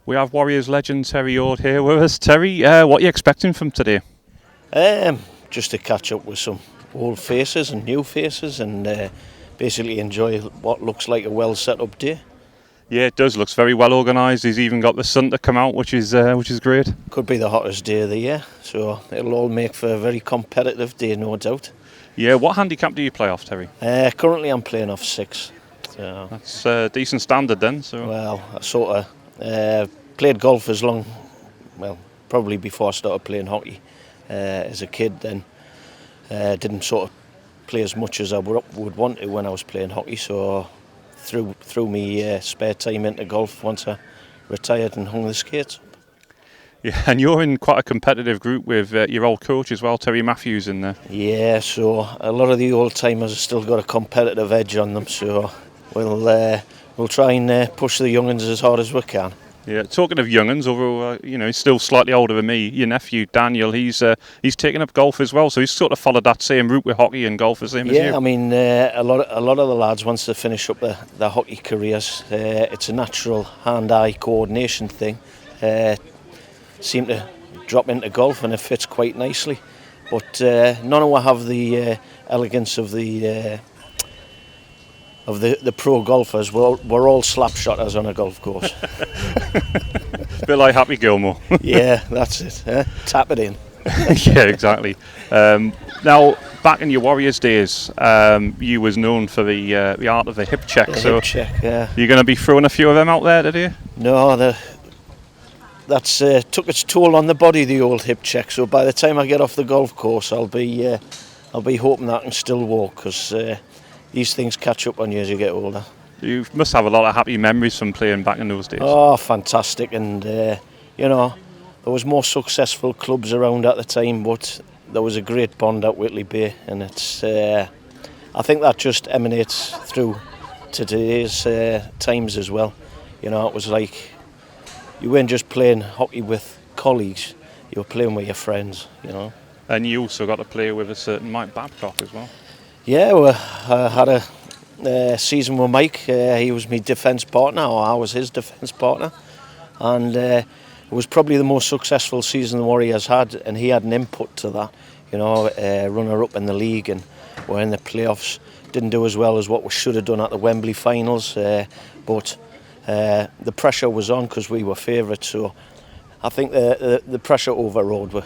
We have Warriors legend Terry Ord here with us. Terry, what are you expecting from today? Just to catch up with some old faces and new faces and basically enjoy what looks like a well set up day. Yeah, it does. Looks very well organised. He's even got the sun to come out, which is great. Could be the hottest day of the year, so it'll all make for a very competitive day, no doubt. Yeah, what handicap do you play off, Terry? Currently I'm playing off 6. So. That's a decent standard then. So. Well, I sort of played golf as long, probably before I started playing hockey as a kid. Then didn't sort of play as much as I would want to when I was playing hockey. So threw me spare time into golf once I retired and hung the skates. Yeah, and you're in quite a competitive group with your old coach as well, Terry Matthews, in there. Yeah, so a lot of the old timers have still got a competitive edge on them. So we'll try and push the young'uns as hard as we can. Yeah, talking of young'uns, although he's still slightly older than me, your nephew Daniel, he's taken up golf as well, so he's sort of followed that same route with hockey and golf as same as you. Yeah, I mean, a lot of the lads, once they finish up their hockey careers, it's a natural hand-eye coordination thing. Seem to drop into golf and it fits quite nicely, but none of them have the elegance of the pro golfers. We're all slap shotters on a golf course. Bit like Happy Gilmore. Yeah, that's it. Tap it in. Yeah, exactly. Now, back in your Warriors days, you was known for the art of the hip check. Hip check, yeah. You're going to be throwing a few of them out there today? No, that's took its toll on the body, the old hip check. So by the time I get off the golf course, I'll be hoping that I can still walk, because these things catch up on you as you get older. You must have a lot of happy memories from playing back in those days. Oh, fantastic. And, there was more successful clubs around at the time, but there was a great bond at Whitley Bay. And it's, I think that just emanates through to today's times as well. It was like you weren't just playing hockey with colleagues, you were playing with your friends, And you also got to play with a certain Mike Babcock as well. Yeah, I had a season with Mike. He was my defence partner, or I was his defence partner. And it was probably the most successful season the Warriors had, and he had an input to that. Runner-up in the league, and we're in the playoffs. Didn't do as well as what we should have done at the Wembley finals, but the pressure was on because we were favourites. So I think the pressure overrode.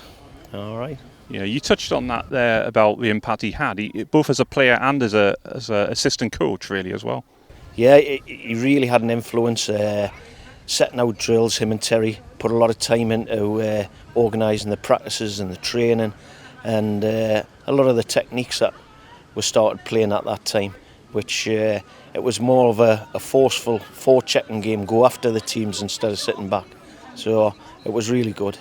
All right. Yeah, you touched on that there about the impact he had, both as a player and as a assistant coach, really, as well. Yeah, he really had an influence, setting out drills. Him and Terry put a lot of time into organising the practices and the training, and a lot of the techniques that we started playing at that time, which it was more of a forceful forechecking game, go after the teams instead of sitting back. So it was really good.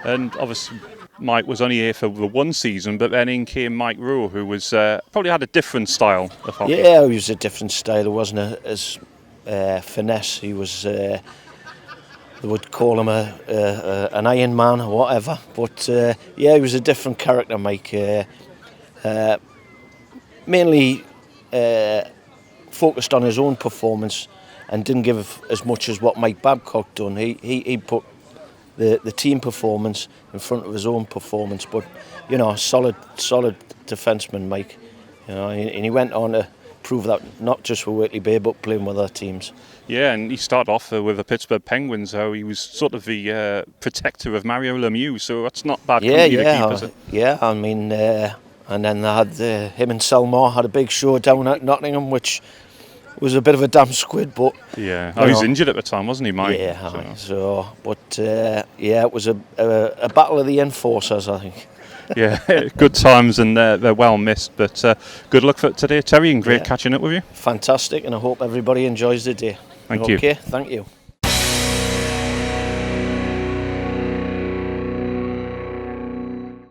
And obviously Mike was only here for the one season, but then in came Mike Rowe, who was probably had a different style of hockey. Yeah, he was a different style. It wasn't as finesse. He was, they would call him an Iron Man or whatever. But he was a different character, Mike. Mainly focused on his own performance and didn't give as much as what Mike Babcock done. He put the team performance in front of his own performance, but solid defenseman, Mike. And he went on to prove that not just for Whitley Bay but playing with other teams. Yeah, and he started off with the Pittsburgh Penguins, so he was sort of the protector of Mario Lemieux, so that's not bad company to keep, is it? Yeah, I mean, and then they had him and Selmore had a big show down at Nottingham, which was a bit of a damn squid, but yeah, he was injured at the time, wasn't he, Mike? Yeah, it was a battle of the enforcers, I think. Yeah, good times, and they're well missed. But good luck for today, Terry, and great catching up with you. Fantastic, and I hope everybody enjoys the day. Thank you. Okay, thank you.